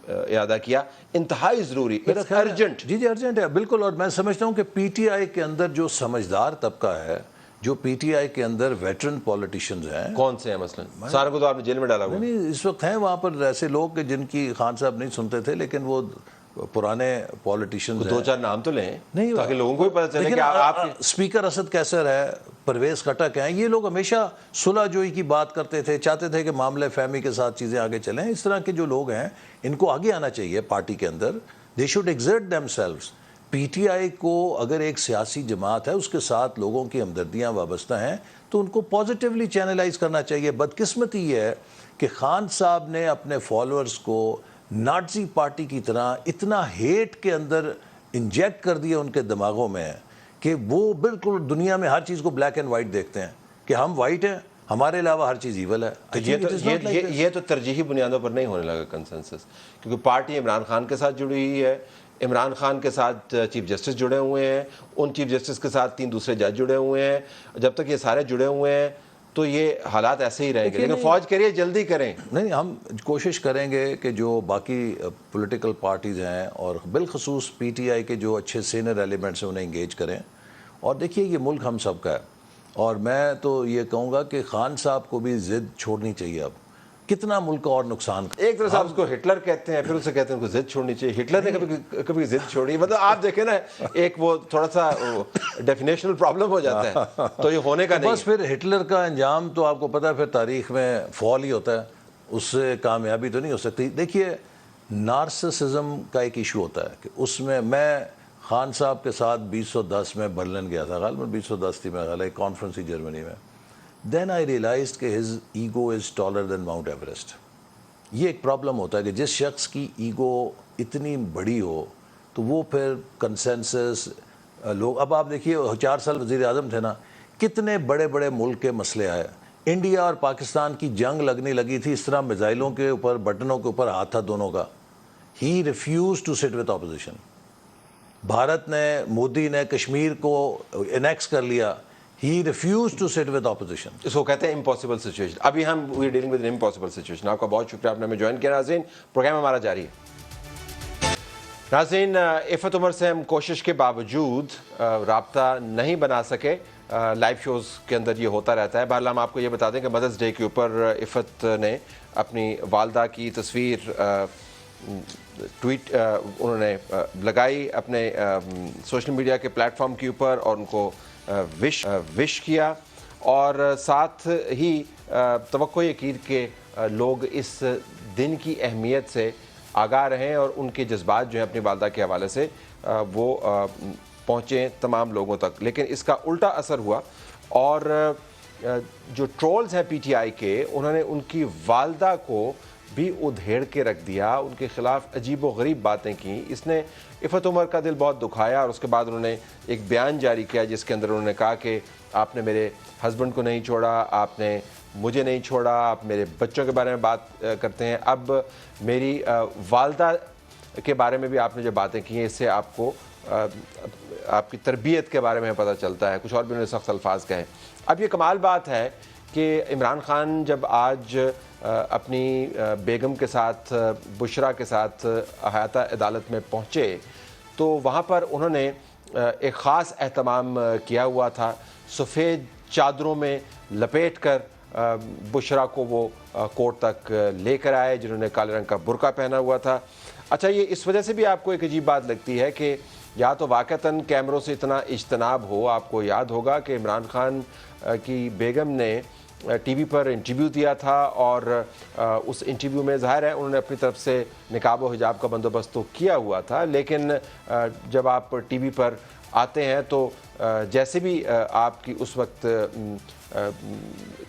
اعادہ کیا. انتہائی ضروری, ارجنٹ. جی ارجنٹ ہے بالکل. اور میں سمجھتا ہوں کہ پی ٹی آئی کے اندر جو سمجھدار طبقہ ہے, جو پی ٹی آئی کے اندر ویٹرن پولیٹیشینز ہیں. کون سے ہیں مثلا؟ سارے کو تو آپ نے جیل میں ڈالا ہوا. نہیں, اس وقت ہیں وہاں پر ایسے لوگ کہ جن کی خان صاحب نہیں سنتے تھے, لیکن وہ پرانے پولیٹیشینز ہیں. 2-4 نام تو لیں نہیں, تاکہ لوگوں کو بھی پتہ چلے کہ آپ اسپیکر اسد کیسر ہے, پرویز خٹک ہیں, یہ لوگ ہمیشہ صلح جوئی کی بات کرتے تھے, چاہتے تھے کہ معاملے فہمی کے ساتھ چیزیں آگے چلیں. اس طرح کے جو لوگ ہیں ان کو آگے آنا چاہیے پارٹی کے اندر. They should exert themselves. P T I کو اگر ایک سیاسی جماعت ہے, اس کے ساتھ لوگوں کی ہمدردیاں وابستہ ہیں, تو ان کو پازیٹیولی چینلائز کرنا چاہیے. بدقسمتی یہ ہے کہ خان صاحب نے اپنے فالوورز کو نازی پارٹی کی طرح اتنا ہیٹ کے اندر انجیکٹ کر دیا ان کے دماغوں میں کہ وہ بالکل دنیا میں ہر چیز کو بلیک اینڈ وائٹ دیکھتے ہیں کہ ہم وائٹ ہیں ہمارے علاوہ ہر چیز ایول ہے. یہ تو ترجیحی بنیادوں پر نہیں ہونے لگا کنسنسس, کیونکہ پارٹی عمران خان کے ساتھ جڑی ہوئی ہے, عمران خان کے ساتھ چیف جسٹس جڑے ہوئے ہیں, ان چیف جسٹس کے ساتھ 3 دوسرے جج جڑے ہوئے ہیں. جب تک یہ سارے جڑے ہوئے ہیں تو یہ حالات ایسے ہی رہیں گے. لیکن فوج کریے جلدی کریں. نہیں, ہم کوشش کریں گے کہ جو باقی پولیٹیکل پارٹیز ہیں اور بالخصوص پی ٹی آئی کے جو اچھے سینئر ایلیمنٹس ہیں انہیں انگیج کریں. اور دیکھیے یہ ملک ہم سب کا ہے, اور میں تو یہ کہوں گا کہ خان صاحب کو بھی ضد چھوڑنی چاہیے. اب کتنا ملک کا اور نقصان. ایک طرح سے آپ اس کو ہٹلر کہتے ہیں, پھر اسے کہتے ہیں ان کو ضد چھوڑنی چاہیے. ہٹلر نے کبھی ضد چھوڑی؟ مطلب آپ دیکھیں نا, ایک وہ تھوڑا سا ڈیفینیشنل پرابلم ہو جاتا ہے, تو یہ ہونے کا نہیں. بس پھر ہٹلر کا انجام تو آپ کو پتہ ہے پھر تاریخ میں فال ہی ہوتا ہے, اس سے کامیابی تو نہیں ہو سکتی. دیکھیے نارسسزم کا ایک ایشو ہوتا ہے کہ اس میں خان صاحب کے ساتھ 2010 میں برلن گیا تھا, غالباً 2010 تھی میں ایک کانفرنس تھی جرمنی میں. دین آئی ریئلائزڈ کہ his ego is taller than Mount Everest. یہ ایک پرابلم ہوتا ہے کہ جس شخص کی ایگو اتنی بڑی ہو تو وہ پھر کنسنسس لوگ. اب آپ دیکھیے 4 سال وزیر اعظم تھے نا, کتنے بڑے بڑے ملک کے مسئلے آئے. انڈیا اور پاکستان کی جنگ لگنے لگی تھی, اس طرح میزائلوں کے اوپر بٹنوں کے اوپر ہاتھ تھا دونوں کا. He refuse to sit with opposition. Bharat نے, مودی نے کشمیر کو انیکس کر لیا. He refused to sit with opposition. اس کو کہتے ہیں امپاسبل سچویشن. ابھی ہم we dealing with impossible situation. آپ کا بہت شکریہ, آپ نے ہمیں جوائن کیا. ناظرین پروگرام ہمارا جاری ہے. ناظرین عفت عمر سے ہم کوشش کے باوجود رابطہ نہیں بنا سکے. لائیو شوز کے اندر یہ ہوتا رہتا ہے. بہرحال ہم آپ کو یہ بتا دیں کہ مدرس ڈے کے اوپر عفت نے اپنی والدہ کی تصویر ٹویٹ انہوں نے لگائی اپنے سوشل میڈیا کے پلیٹ فارم کے اوپر, اور ان کو وش کیا, اور ساتھ ہی توقع یہ کی کہ لوگ اس دن کی اہمیت سے آگاہ رہیں اور ان کے جذبات جو ہیں اپنی والدہ کے حوالے سے وہ پہنچیں تمام لوگوں تک. لیکن اس کا الٹا اثر ہوا, اور جو ٹرولز ہیں پی ٹی آئی کے, انہوں نے ان کی والدہ کو بھی ادھیڑ کے رکھ دیا, ان کے خلاف عجیب و غریب باتیں کی. اس نے عفت عمر کا دل بہت دکھایا, اور اس کے بعد انہوں نے ایک بیان جاری کیا جس کے اندر انہوں نے کہا کہ آپ نے میرے ہسبینڈ کو نہیں چھوڑا, آپ نے مجھے نہیں چھوڑا, آپ میرے بچوں کے بارے میں بات کرتے ہیں, اب میری والدہ کے بارے میں بھی آپ نے جو باتیں کی ہیں اس سے آپ کو آپ کی تربیت کے بارے میں پتہ چلتا ہے. کچھ اور بھی انہوں نے سخت الفاظ کہے. اب یہ کمال بات ہے کہ عمران خان جب آج اپنی بیگم کے ساتھ, بشرا کے ساتھ احاطہ عدالت میں پہنچے تو وہاں پر انہوں نے ایک خاص اہتمام کیا ہوا تھا. سفید چادروں میں لپیٹ کر بشرا کو وہ کورٹ تک لے کر آئے, جنہوں نے کالے رنگ کا برقع پہنا ہوا تھا. اچھا, یہ اس وجہ سے بھی آپ کو ایک عجیب بات لگتی ہے کہ یا تو واقعتاً کیمروں سے اتنا اجتناب ہو. آپ کو یاد ہوگا کہ عمران خان کی بیگم نے ٹی وی پر انٹرویو دیا تھا, اور اس انٹرویو میں ظاہر ہے انہوں نے اپنی طرف سے نقاب و حجاب کا بندوبست تو کیا ہوا تھا, لیکن جب آپ ٹی وی پر آتے ہیں تو جیسے بھی آپ کی اس وقت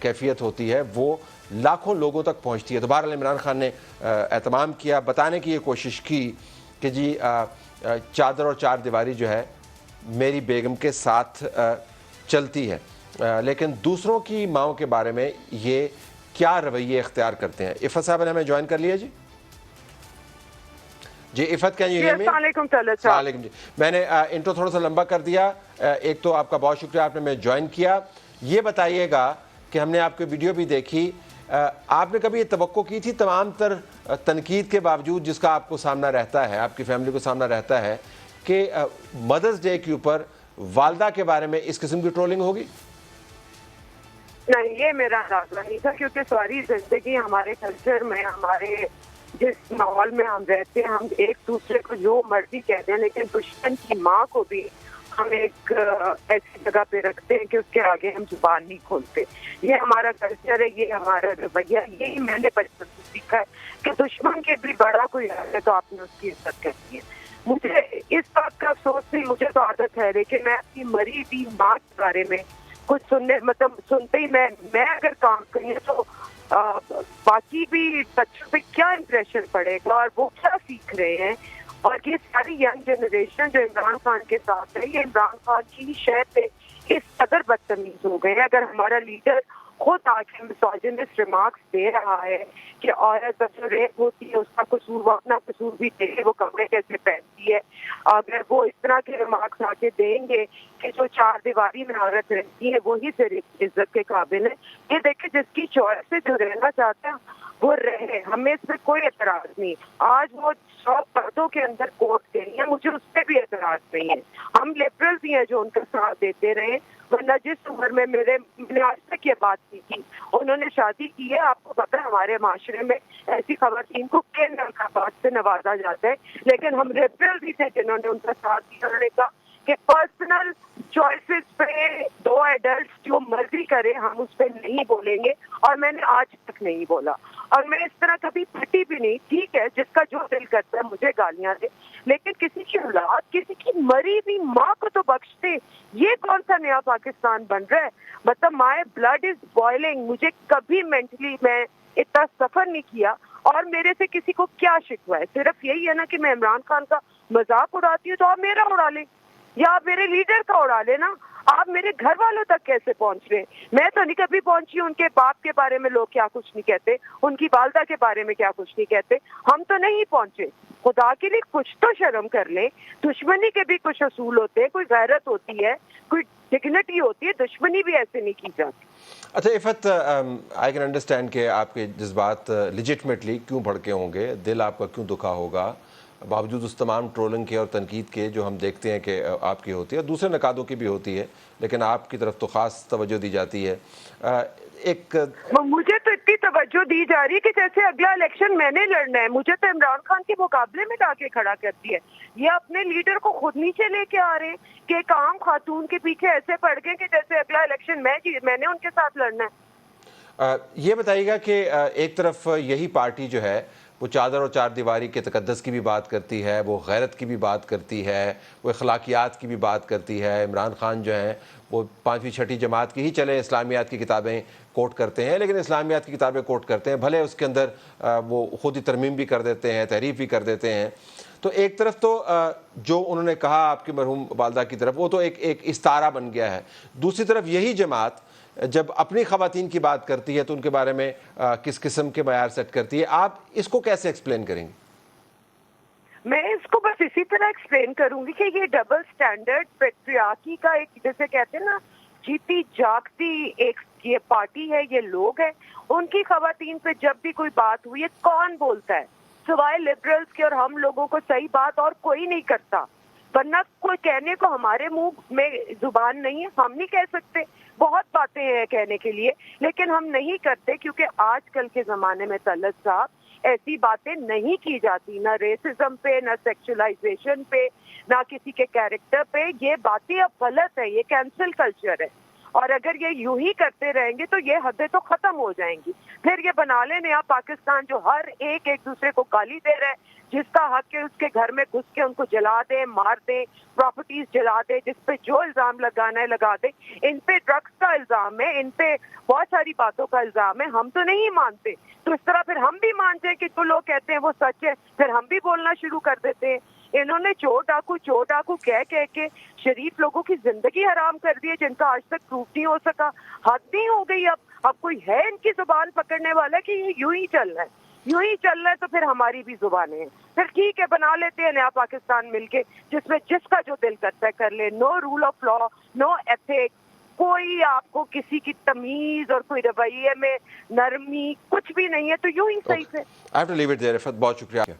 کیفیت ہوتی ہے وہ لاکھوں لوگوں تک پہنچتی ہے. تو بہرحال عمران خان نے اہتمام کیا, بتانے کی یہ کوشش کی کہ جی چادر اور چار دیواری جو ہے میری بیگم کے ساتھ چلتی ہے, لیکن دوسروں کی ماؤں کے بارے میں یہ کیا رویے اختیار کرتے ہیں. عفت صاحب نے ہمیں جوائن کر لیا. جی عفت, کیا یہ السلام علیکم. السلام علیکم. جی میں نے انٹرو تھوڑا سا لمبا کر دیا. ایک تو آپ کا بہت شکریہ, آپ نے ہمیں جوائن کیا. یہ بتائیے گا کہ ہم نے آپ کی ویڈیو بھی دیکھی, آپ نے کبھی یہ توقع کی تھی تمام تر تنقید کے باوجود جس کا آپ کو سامنا رہتا ہے, آپ کی فیملی کو سامنا رہتا ہے, کہ مدرس ڈے کے اوپر والدہ کے بارے میں اس قسم کی ٹرولنگ ہوگی؟ نہیں, یہ میرا اندازہ نہیں تھا, کیونکہ ساری زندگی ہمارے کلچر میں, ہمارے جس ماحول میں ہم رہتے ہیں, ہم ایک دوسرے کو جو مرضی کہتے ہیں, لیکن دشمن کی ماں کو بھی ہم ایک ایسی جگہ پہ رکھتے ہیں کہ اس کے آگے ہم زبان نہیں کھولتے. یہ ہمارا کلچر ہے, یہ ہمارا رویہ. یہی میں نے بچپن سے سیکھا ہے کہ دشمن کے بھی بڑا کوئی ہے تو آپ نے اس کی عزت کرنی ہے. مجھے اس بات کا افسوس نہیں, مجھے تو عادت ہے, لیکن میں اپنی مری ہوئی ماں کے بارے میں کچھ سنتے ہی میں اگر کام کریں تو باقی بھی بچوں پہ کیا امپریشن پڑے گا اور وہ کیا سیکھ رہے ہیں. اور یہ ساری ینگ جنریشن جو عمران خان کے ساتھ ہے, یہ عمران خان کی شہر پہ اس قدر بدتمیز ہو گئے ہیں. اگر ہمارا لیڈر خود آ کے misogynist remarks دے رہا ہے کہ عورت جب ریپ ہوتی ہے اس کا قصور وہ اپنا قصور بھی دیکھے وہ کپڑے کیسے پہنتی ہے. اگر وہ اس طرح کے ریمارکس آ کے دیں گے کہ جو چار دیواری میں عورت رہتی ہے وہی صرف عزت کے قابل ہے. یہ دیکھیں جس کی چوائس سے جو رہنا چاہتا ہے وہ رہے, ہمیں اس پہ کوئی اعتراض نہیں. آج وہ 100 پردوں کے اندر کوٹ دے رہی ہے, مجھے اس پہ بھی اعتراض نہیں ہے. ہم لبرلز ہی ہیں جو ان کا ساتھ دیتے رہے, ورنہ جس عمر میں میں نے آج تک یہ بات کی تھی انہوں نے شادی کی ہے. آپ کو پتہ ہے ہمارے معاشرے میں ایسی خواتین کو کئی نقابات سے نوازا جاتا ہے, لیکن ہم لبرلز ہی تھے جنہوں نے ان کا ساتھ دیا. انہوں نے کہا کہ پرسنل چوائسز پہ 2 ایڈلٹس جو مرضی کرے ہم اس پہ نہیں بولیں گے, اور میں نے آج تک نہیں بولا. اور میں اس طرح کبھی پھٹی بھی نہیں. ٹھیک ہے جس کا جو دل کرتا ہے مجھے گالیاں دے, لیکن کسی کی اولاد کسی کی مری ہوئی ماں کو تو بخش دے. یہ کون سا نیا پاکستان بن رہا ہے؟ مطلب مائی بلڈ از بوائلنگ. مجھے کبھی مینٹلی میں اتنا سفر نہیں کیا, اور میرے سے کسی کو کیا شکوہ ہے؟ صرف یہی ہے نا کہ میں عمران خان کا مذاق اڑاتی ہوں تو آپ میرا اڑا لیں, یا آپ میرے لیڈر کا اڑا لیں نا. آپ میرے گھر والوں تک کیسے پہنچ رہے ہیں؟ میں تو نہیں کبھی پہنچی. ان کے باپ کے بارے میں لوگ کیا کچھ نہیں کہتے, ان کی والدہ کے بارے میں کیا کچھ نہیں کہتے. ہم تو نہیں پہنچے. خدا کے لیے کچھ تو شرم کر لیں. دشمنی کے بھی کچھ اصول ہوتے ہیں, کوئی غیرت ہوتی ہے, کوئی ڈگنیٹی ہوتی ہے. دشمنی بھی ایسے نہیں کی جاتی. اچھا عفت, آئی کین انڈرسٹینڈ کہ آپ کے جذبات لیجٹمیٹلی کیوں بھڑکے ہوں گے, دل آپ کا کیوں دکھا ہوگا, باوجود اس تمام ٹرولنگ کے اور تنقید کے جو ہم دیکھتے ہیں کہ آپ کی ہوتی ہے, دوسرے نقادوں کی بھی ہوتی ہے, لیکن آپ کی طرف تو خاص توجہ دی جاتی ہے. ایک مجھے تو اتنی توجہ دی جا رہی ہے کہ جیسے اگلا الیکشن میں نے لڑنا ہے. مجھے تو عمران خان کے مقابلے میں لا کے کھڑا کرتی ہے. یہ اپنے لیڈر کو خود نیچے لے کے آ رہے ہیں کہ ایک عام خاتون کے پیچھے ایسے پڑ گئے کہ جیسے اگلا الیکشن میں نے ان کے ساتھ لڑنا ہے. یہ بتائیے گا کہ ایک طرف یہی پارٹی جو ہے وہ چادر اور چار دیواری کے تقدس کی بھی بات کرتی ہے, وہ غیرت کی بھی بات کرتی ہے, وہ اخلاقیات کی بھی بات کرتی ہے. عمران خان جو ہیں وہ 5ویں 6ٹھی جماعت کی ہی چلے اسلامیات کی کتابیں کوٹ کرتے ہیں, لیکن اسلامیات کی کتابیں کوٹ کرتے ہیں, بھلے اس کے اندر وہ خود ہی ترمیم بھی کر دیتے ہیں, تحریف بھی کر دیتے ہیں. تو ایک طرف تو جو انہوں نے کہا آپ کی مرحوم والدہ کی طرف وہ تو ایک استعارہ بن گیا ہے. دوسری طرف یہی جماعت جب اپنی خواتین کی بات کرتی ہے تو ان کے بارے میں کس قسم کے معیار سیٹ کرتی ہے, آپ اس کو کیسے ایکسپلین کریں گے؟ میں اس کو بس اسی طرح ایکسپلین کروں گی کہ یہ ڈبل سٹینڈرڈ پیٹریارکی کا ایک, جیسے کہتے ہیں نا, جیتی جاگتی ایک یہ پارٹی ہے, یہ لوگ ہیں. ان کی خواتین پہ جب بھی کوئی بات ہوئی ہے کون بولتا ہے سوائے لبرلز کے, اور ہم لوگوں کو صحیح بات اور کوئی نہیں کرتا. ورنہ کوئی کہنے کو ہمارے منہ میں زبان نہیں ہے, ہم نہیں کہہ سکتے. بہت باتیں ہیں کہنے کے لیے لیکن ہم نہیں کرتے, کیونکہ آج کل کے زمانے میں طلعت صاحب ایسی باتیں نہیں کی جاتی, نہ ریسزم پہ, نہ سیکچولائزیشن پہ, نہ کسی کے کیریکٹر پہ. یہ باتیں اب غلط ہے, یہ کینسل کلچر ہے. اور اگر یہ یوں ہی کرتے رہیں گے تو یہ حدیں تو ختم ہو جائیں گی. پھر یہ بنا لیں نیا پاکستان جو ہر ایک دوسرے کو گالی دے رہا ہے, جس کا حق ہے اس کے گھر میں گھس کے ان کو جلا دیں, مار دیں, پراپرٹیز جلا دیں, جس پہ جو الزام لگانا ہے لگا دیں. ان پہ ڈرگس کا الزام ہے, ان پہ بہت ساری باتوں کا الزام ہے. ہم تو نہیں مانتے, تو اس طرح پھر ہم بھی مانتے ہیں کہ جو لوگ کہتے ہیں وہ سچ ہے, پھر ہم بھی بولنا شروع کر دیتے ہیں. انہوں نے چور ڈاکو کہہ کے شریف لوگوں کی زندگی حرام کر دی ہے, جن کا آج تک پروف نہیں ہو سکا. حد نہیں ہو گئی اب کوئی ہے ان کی زبان پکڑنے والا کہ یہ یوں ہی چل رہا ہے, تو پھر ہماری بھی زبانیں ہیں. پھر ٹھیک ہے بنا لیتے ہیں نیا پاکستان مل کے, جس میں جس کا جو دل کرتا ہے کر لے. No rule of law, no ethic, کوئی آپ کو کسی کی تمیز اور کوئی رویے میں نرمی کچھ بھی نہیں ہے. تو یوں ہی صحیح سے I have to leave it there. عفت, بہت شکریہ.